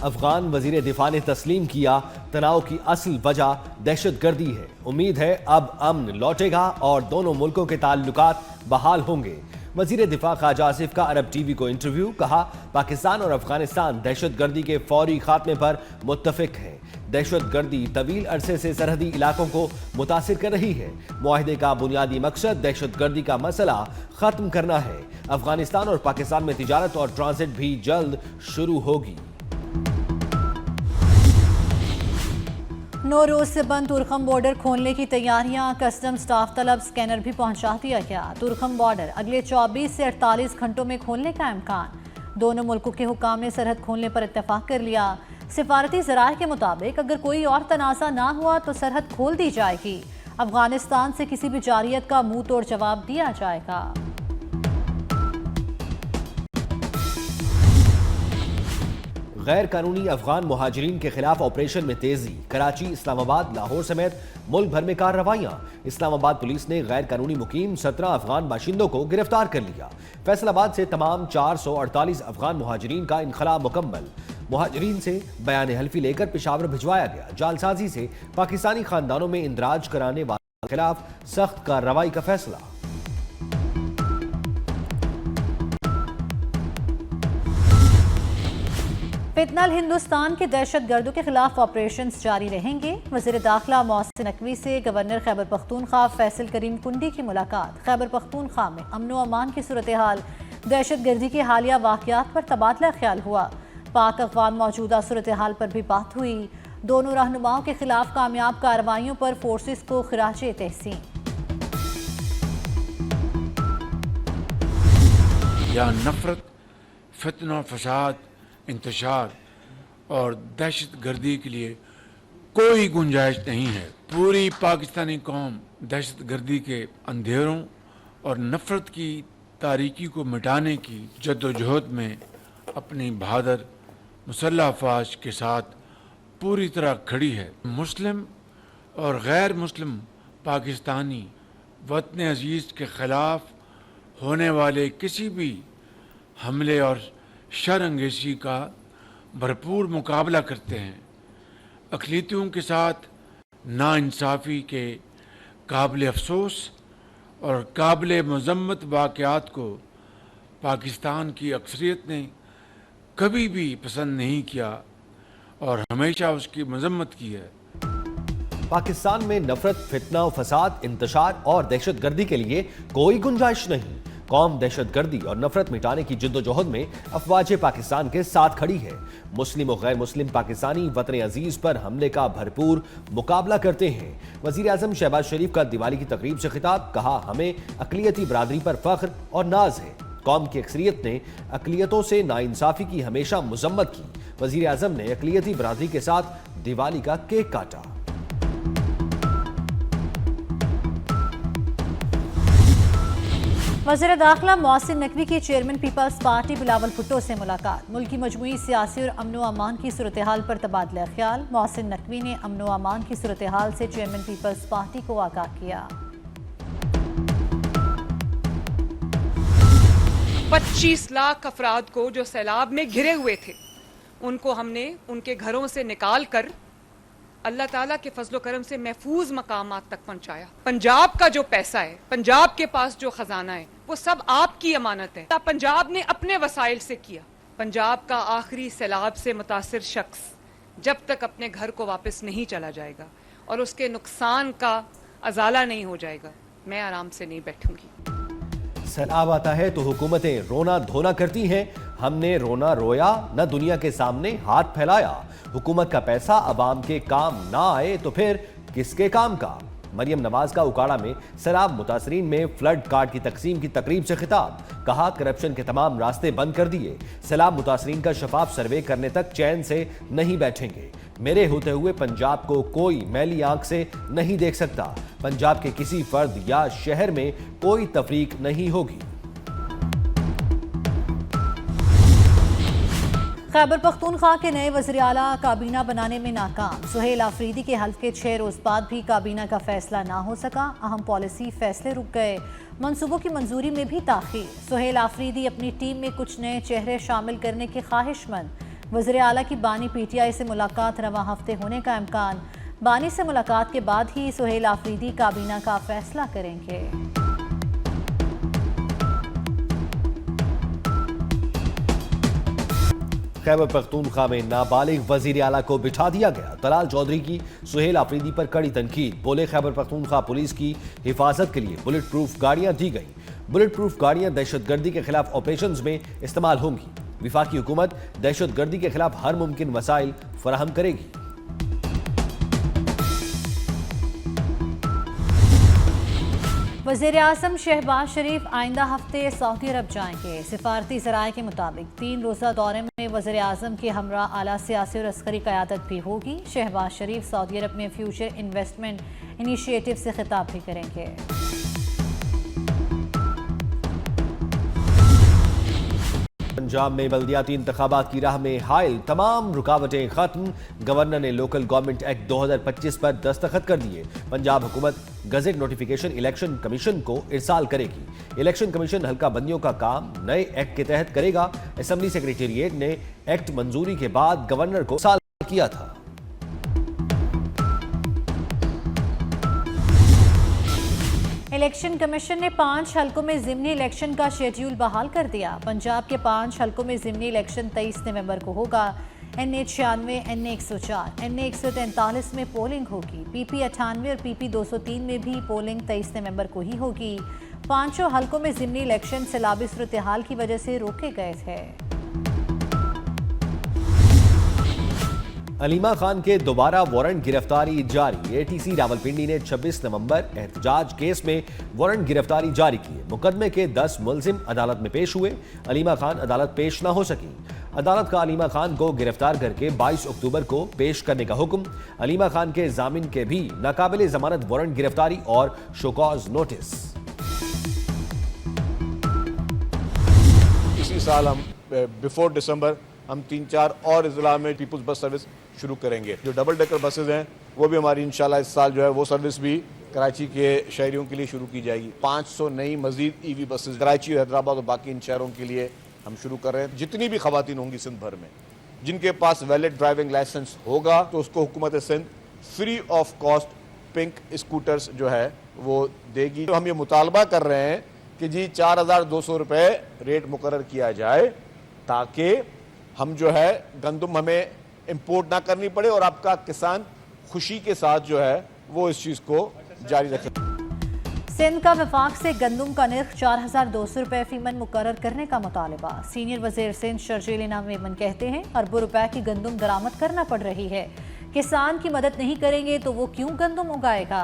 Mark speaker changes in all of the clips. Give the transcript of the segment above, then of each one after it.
Speaker 1: अफगान वजीर दिफा ने तस्लीम किया, तनाव की असल वजह दहशतगर्दी है। उम्मीद है अब अमन लौटेगा और दोनों मुल्कों के ताल्लुकात बहाल होंगे। वजीर दिफा ख्वाजा आसिफ का अरब टीवी को इंटरव्यू। कहा, पाकिस्तान और अफगानिस्तान दहशतगर्दी के फौरी खात्मे पर मुत्तफिक हैं। दहशतगर्दी तवील अरसे से सरहदी इलाकों को मुतासिर कर रही है। मुआहदे का बुनियादी मकसद दहशतगर्दी का मसला खत्म करना है। अफगानिस्तान और पाकिस्तान में तिजारत और ट्रांजिट भी जल्द शुरू होगी।
Speaker 2: नौरोज से बंद तुर्खम बॉर्डर खोलने की तैयारियां। कस्टम स्टाफ तलब स्कैनर भी पहुंचा दिया गया। तुर्खम बॉर्डर अगले 24 से 48 घंटों में खोलने का इम्कान। दोनों मुल्कों के हुकाम ने सरहद खोलने पर इत्तेफाक कर लिया। सिफारती ज़राए के मुताबिक अगर कोई और तनाज़ा ना हुआ तो सरहद खोल दी जाएगी। अफगानिस्तान से किसी भी जारियत का मुंह तोड़ जवाब दिया जाएगा।
Speaker 1: गैर कानूनी अफगान मुहाजिरीन के खिलाफ ऑपरेशन में तेजी। कराची, इस्लामाबाद, लाहौर समेत मुल्क भर में कार्रवाइयां। इस्लामाबाद पुलिस ने गैर कानूनी मुकीम 17 अफगान बाशिंदों को गिरफ्तार कर लिया। फैसलाबाद से तमाम 448 अफगान मुहाजिरीन का इनखला मुकम्मल। मुहाजिरीन से बयान हल्फी लेकर पेशावर भिजवाया गया। जालसाजी से पाकिस्तानी खानदानों में इंदराज कराने वालों के खिलाफ सख्त कार्रवाई का फैसला।
Speaker 2: फितनल हिंदुस्तान के दहशतगर्दों के खिलाफ ऑपरेशन जारी रहेंगे। वज़ीर दाखिला मोहसिन नकवी से गवर्नर खैबर पख्तूनख्वा फैसल करीम कुंडी की मुलाकात। खैबर पख्तूनख्वा में अमन व अमान की सूरत हाल, दहशतगर्दी के हालिया वाक़यात पर तबादला ख्याल हुआ। पाक अफगान मौजूदा सूरत हाल पर भी बात हुई। दोनों रहनुमाओं के खिलाफ कामयाब कार्रवाइयों पर फोर्सेस को खिराजे तहसीन।
Speaker 3: या नफरत, फितना, फसाद, इंतशार और दहशत गर्दी के लिए कोई गुंजाइश नहीं है। पूरी पाकिस्तानी कौम दहशत गर्दी के अंधेरों और नफरत की तारीकी को मिटाने की जद्दोजहद में अपनी बहादुर मुसल्लह अफवाज के साथ पूरी तरह खड़ी है। मुस्लिम और गैर मुस्लिम पाकिस्तानी वतन अजीज के खिलाफ होने वाले किसी भी हमले और शर अंगेजी का भरपूर मुकाबला करते हैं। अक़लियतों के साथ नाइंसाफ़ी के काबिल अफसोस और काबिल मज़म्मत वाक़यात को पाकिस्तान की अक्सरियत ने कभी भी पसंद नहीं किया और हमेशा उसकी मज़म्मत की है।
Speaker 1: पाकिस्तान में नफरत, फितना, फसाद, इंतशार और दहशतगर्दी के लिए कोई गुंजाइश नहीं। कौम दहशतगर्दी और नफरत मिटाने की जिद्दोजहद में अफवाज पाकिस्तान के साथ खड़ी है। मुस्लिम और गैर मुस्लिम पाकिस्तानी वतन अजीज पर हमले का भरपूर मुकाबला करते हैं। वजीर आजम शहबाज शरीफ का दिवाली की तकरीब से खिताब। कहा, हमें अक़लियती बरादरी पर फख्र और नाज है। कौम की अक्सरियत ने अक़लियतों से नाइंसाफ़ी की हमेशा मज़म्मत की। वजीर आजम ने अक़लियती बरादरी के साथ दिवाली का केक काटा।
Speaker 2: वज़ीर दाखिला मोहसिन नकवी की chairman Peoples Party Bilawal Bhutto से मुलाकात। मुल्की मजमूई सियासी और अमन व अमान की सूरत हाल पर तबादला ख्याल। मोहसिन नकवी ने अमन व अमान की सूरत हाल से चेयरमैन पीपल्स पार्टी को आगाह किया।
Speaker 4: 25 लाख अफराद को जो सैलाब में घिरे हुए थे, उनको हमने उनके घरों से निकाल कर अल्लाह ताला के फजलो करम से महफूज मकामात तक पहुंचाया। पंजाब का जो पैसा है, पंजाब के पास जो खजाना है, वो सब आपकी अमानत है। पंजाब ने अपने वसाइल से किया। पंजाब का आखिरी सैलाब से मुतासिर शख्स जब तक अपने घर को वापस नहीं चला जाएगा और उसके नुकसान का अजाला नहीं हो जाएगा, मैं आराम से नहीं बैठूंगी।
Speaker 1: सैलाब आता है तो हुकूमतें रोना धोना करती हैं। हमने रोना रोया न दुनिया के सामने हाथ फैलाया। हुकूमत का पैसा अवाम के काम ना आए तो फिर किसके काम का। मरियम नवाज का उकाड़ा में सैलाब मुतासरीन में फ्लड कार्ड की तकसीम की तकरीब से खिताब। कहा, करप्शन के तमाम रास्ते बंद कर दिए। सैलाब मुतासरीन का शफाफ सर्वे करने तक चैन से नहीं बैठेंगे। मेरे होते हुए पंजाब को कोई मैली आंख से नहीं देख सकता। पंजाब के किसी फर्द या शहर में कोई तफरीक नहीं होगी।
Speaker 2: खैबर पख्तूनख्वा के नए वज़ीर आला काबीना बनाने में नाकाम। सुहेल आफरीदी के हल्फ के 6 रोज बाद भी काबीना का फैसला ना हो सका। अहम पॉलिसी फैसले रुक गए। मंसूबों की मंजूरी में भी ताखीर। सुहेल आफरीदी अपनी टीम में कुछ नए चेहरे शामिल करने के ख्वाहिशमंद। वज़ीर आला की बानी PTI से मुलाकात रवां हफ्ते होने का इम्कान। बानी से मुलाकात के बाद ही सुहेल आफरीदी काबीना का फैसला करेंगे।
Speaker 1: खैबर पख्तूनख्वा में नाबालिग वजीर आला को बिठा दिया गया। तलाल चौधरी की सुहेल आफरीदी पर कड़ी तनकीद। बोले खैबर पख्तूनख्वा पुलिस की हिफाजत के लिए बुलेट प्रूफ गाड़ियां दी गई। बुलेट प्रूफ गाड़ियां दहशतगर्दी के खिलाफ ऑपरेशंस में इस्तेमाल होंगी। विफाकी हुकूमत दहशतगर्दी के खिलाफ हर मुमकिन वसाइल फराहम करेगी।
Speaker 2: वज़ीर आज़म शहबाज शरीफ आइंदा हफ्ते सऊदी अरब जाएंगे। सिफारती ज़राए के मुताबिक 3 रोज़ा दौरे में वज़ीर आज़म के हमरा आला सियासी और अस्करी क़यादत भी होगी। शहबाज शरीफ सऊदी अरब में फ्यूचर इन्वेस्टमेंट इनिशिएटिव से खिताब भी करेंगे।
Speaker 1: पंजाब में बल्दियाती इंतखाबात की राह में हाइल, तमाम रुकावटें खत्म। गवर्नर ने लोकल गवर्नमेंट एक्ट 2025 पर दस्तखत कर दिए। पंजाब हुकूमत गजेट नोटिफिकेशन इलेक्शन कमीशन को इरसाल करेगी। इलेक्शन कमीशन हल्का बंदियों का काम नए एक्ट के तहत करेगा। असेंबली सेक्रेटेरिएट ने एक्ट मंजूरी के बाद गवर्नर को इरसाल किया था।
Speaker 2: इलेक्शन कमीशन ने 5 हलकों में ज़िमनी इलेक्शन का शेड्यूल बहाल कर दिया। पंजाब के 5 हलकों में ज़िमनी इलेक्शन 23 नवंबर को होगा। NA 96, NA 104, NA 143 में पोलिंग होगी। PP 98 और PP 203 में भी पोलिंग 23 नवंबर को ही होगी। 5 हलकों में ज़िमनी इलेक्शन सैलाबी सूरत-ए-हाल की वजह से रोके गए थे।
Speaker 1: अलीमा खान के दोबारा वारंट गिरफ्तारी जारी। ATC रावलपिंडी ने 26 नवंबर एहतजाज केस में वारंट गिरफ्तारी जारी की। मुकदमे के 10 मुलजिम अदालत में पेश हुए। अलीमा खान अदालत पेश न हो सकी। अदालत का अलीमा खान को गिरफ्तार करके 22 अक्टूबर को पेश करने का हुक्म। अलीमा खान के जामिन के भी नाकाबिले जमानत वारंट गिरफ्तारी और शोकॉज नोटिस।
Speaker 5: इसी साल हम बिफोर दिसंबर हम 3-4 और अजला में पीपल्स बस सर्विस शुरू करेंगे। जो डबल डेकर बसेज हैं वो भी हमारी इंशाल्लाह इस साल जो है वो सर्विस भी कराची के शहरियों के लिए शुरू की जाएगी। 500 नई मजीद EV बसेज कराची, हैदराबाद और बाकी इन शहरों के लिए हम शुरू कर रहे हैं। जितनी भी खवातीन होंगी सिंध भर में जिनके पास वैलिड ड्राइविंग लाइसेंस होगा तो उसको हुकूमत Sindh free of cost pink scooters जो है वो देगी। तो हम ये मुतालबा कर रहे हैं कि जी 4200 रुपये रेट मुकर्रर किया जाए ताकि हम जो है गंदम हमें इंपोर्ट ना करनी पड़े और आपका किसान खुशी के साथ जो है वो इस चीज़ को जारी रखे।
Speaker 2: सिंध का वफाक से गंदम का निर्ख 4200 रुपये फीमन मुकर्रर करने का मुतालबा। सीनियर वजीर सिंध शर्जील इनाम मेमन कहते हैं अरबों रुपए की गंदम दरामद करना पड़ रही है। किसान की मदद नहीं करेंगे तो वो क्यों गंदम उगाएगा।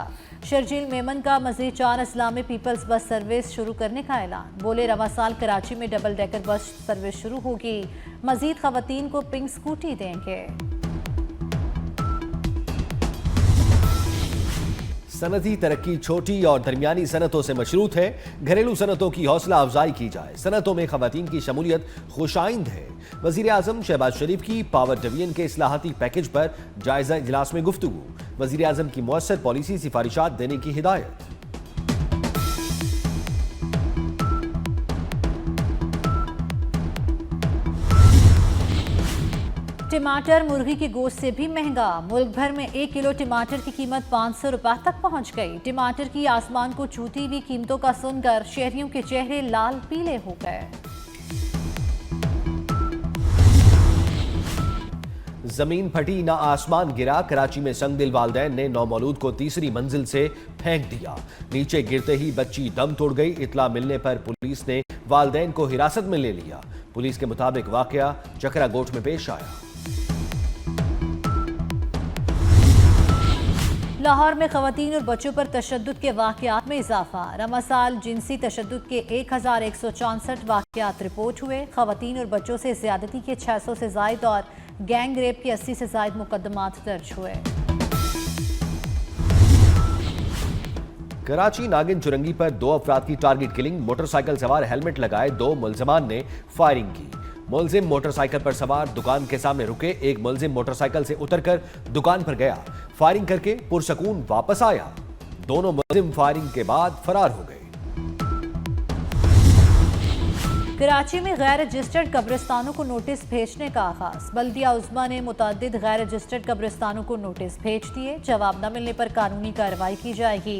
Speaker 2: शर्जील मेमन का मज़ीद 4 अजला में पीपल्स बस सर्विस शुरू करने का ऐलान। बोले रवा साल कराची में डबल डेकर बस सर्विस शुरू होगी। मज़ीद खवातीन को पिंक स्कूटी देंगे।
Speaker 1: सनती तरक्की छोटी और दरमियानी सनतों से मशरूत है। घरेलू सनतों की हौसला अफजाई की जाए। सनतों में खवातीन की शमूलियत खुशाइंद है। वज़ीर आज़म शहबाज शरीफ की पावर डिवीजन के इस्लाहाती पैकेज पर जायजा इजलास में गुफ्तगू। वज़ीर आज़म की मुअस्सर पॉलिसी सिफारिशात देने की हिदायत।
Speaker 2: टमाटर मुर्गी की गोश्त से भी महंगा। मुल्क भर में 1 किलो टमाटर की कीमत 500 रुपए तक पहुंच गई। टमाटर की आसमान को छूती हुई कीमतों का सुनकर शहरियों के चेहरे लाल पीले हो गए।
Speaker 1: जमीन फटी ना आसमान गिरा। कराची में संगदिल वालदैन ने नौमौलूद को तीसरी मंजिल से फेंक दिया। नीचे गिरते ही बच्ची दम तोड़ गई। इतला मिलने पर पुलिस ने वालदैन को हिरासत में ले लिया। पुलिस के मुताबिक वाकया चकरा गोठ में पेश आया।
Speaker 2: लाहौर में खवातीन और बच्चों पर तशद्दुद के वाकयात में इजाफा। रमा साल जिनसी तशद्दुद के 1164 वाकयात रिपोर्ट हुए। खवातीन और बच्चों से ज्यादती के 600 से जायद और गैंग रेप के 80 से जायद मुकदमात दर्ज हुए।
Speaker 1: कराची नागिन चुरंगी पर 2 अफराद की टारगेट किलिंग। मोटरसाइकिल सवार हेलमेट लगाए 2 मुलजमान ने फायरिंग की। मुलजिम मोटरसाइकिल पर सवार दुकान के सामने रुके। एक मुलजिम मोटरसाइकिल से उतरकर दुकान पर गया। फायरिंग करके पुरसकून वापस आया। दोनों मुलजिम फायरिंग के बाद फरार हो गए।
Speaker 2: कराची में गैर रजिस्टर्ड कब्रिस्तानों को नोटिस भेजने का आगाज। बल्दिया उज़्मा ने मुतअद्दिद गैर रजिस्टर्ड कब्रिस्तानों को नोटिस भेज दिए। जवाब न मिलने पर कानूनी कार्रवाई की जाएगी।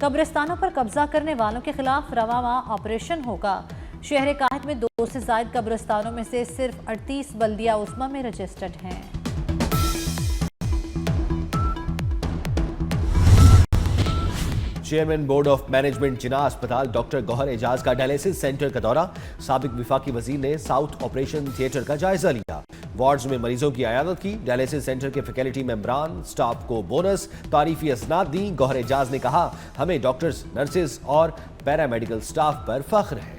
Speaker 2: कब्रिस्तानों पर कब्जा करने वालों के खिलाफ रवा माह ऑपरेशन होगा। शहर काहिद में 2 से ज़ायद कब्रिस्तानों में से सिर्फ 38 बल्दिया उज़्मा में रजिस्टर्ड हैं।
Speaker 1: चेयरमैन बोर्ड ऑफ मैनेजमेंट जिना अस्पताल डॉक्टर गौहर एजाज का डायलिसिस सेंटर का दौरा। साबिक विफाकी वजीर ने साउथ ऑपरेशन थिएटर का जायजा लिया। वार्ड्स में मरीजों की अयादत की। डायलिसिस सेंटर के फैकल्टी मेंबरान स्टाफ को बोनस तारीफी असनाद दी। गौहर एजाज ने कहा, हमें डॉक्टर्स, नर्सेज और पैरामेडिकल स्टाफ पर फख्र है।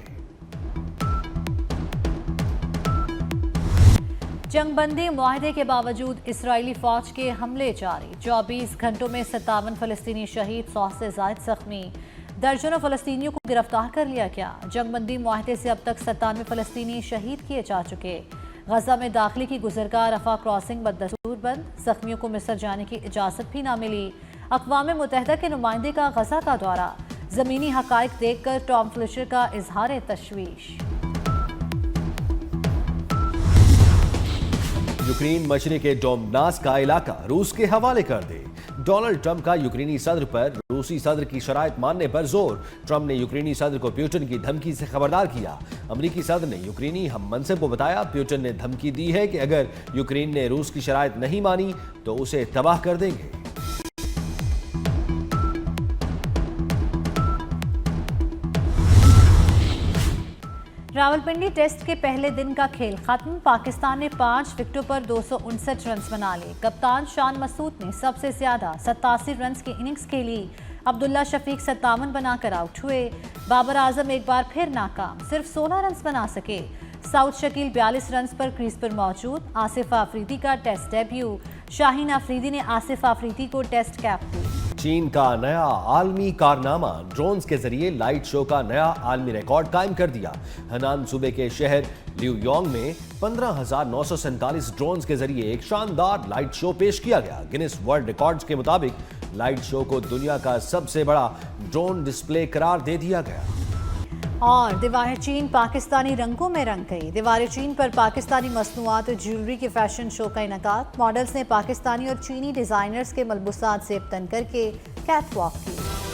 Speaker 2: जंगबंदी मुआहदे के बावजूद इसराइली फौज के हमले जारी। 24 घंटों में 57 फलस्तीनी शहीद, 100 से ज़ायद जख्मी। दर्जनों फलस्तीनियों को गिरफ्तार कर लिया गया। जंगबंदी मुआहदे से अब तक 97 फलस्तीनी शहीद किए जा चुके। गजा में दाखिले की गुजरगाह रफा क्रॉसिंग बदस्तूर बंद। जख्मियों को मिस्र जाने की इजाज़त भी न मिली। अक़वाम मुत्तहिदा के नुमाइंदे का गजा का दौरा। ज़मीनी हक़ाइक़ देखकर टॉम फ्लिचर का इजहार तशवीश।
Speaker 1: यूक्रेन मशरिक के डोंबास का इलाका रूस के हवाले कर दे। डोनाल्ड ट्रंप का यूक्रेनी सदर पर रूसी सदर की शराइत मानने पर जोर। ट्रंप ने यूक्रेनी सदर को प्यूटन की धमकी से खबरदार किया। अमरीकी सदर ने यूक्रेनी हम मनसब को बताया, प्यूटन ने धमकी दी है कि अगर यूक्रेन ने रूस की शराइत नहीं मानी तो उसे तबाह कर देंगे।
Speaker 2: रावलपिंडी टेस्ट के पहले दिन का खेल खत्म। पाकिस्तान ने 5 विकेटों पर 259 रन बना लिए। कप्तान शान मसूद ने सबसे ज्यादा 87 रन की इनिंग्स खेली। अब्दुल्ला शफीक 57 बनाकर आउट हुए। बाबर आजम एक बार फिर नाकाम, सिर्फ 16 रन बना सके। साउथ शकील 42 रन पर क्रीज पर मौजूद। आसिफ आफरीदी का टेस्ट डेब्यू। शाहीन अफरीदी ने आसिफ आफरीदी को टेस्ट कैप दी।
Speaker 1: चीन का नया आलमी कारनामा, ड्रोन्स के जरिए लाइट शो का नया आलमी रिकॉर्ड कायम कर दिया। हनान सूबे के शहर ल्यूयोंग में 15,947 ड्रोन्स के जरिए एक शानदार लाइट शो पेश किया गया। गिनीज वर्ल्ड रिकॉर्ड्स के मुताबिक लाइट शो को दुनिया का सबसे बड़ा ड्रोन डिस्प्ले करार दे दिया गया।
Speaker 2: और दीवार चीन पाकिस्तानी रंगों में रंग गई। दीवार चीन पर पाकिस्तानी मसनूआत और ज्वेलरी के फैशन शो का इनेकाद। मॉडल्स ने पाकिस्तानी और चीनी डिजाइनर्स के मलबूसात से तन करके कैटवॉक की।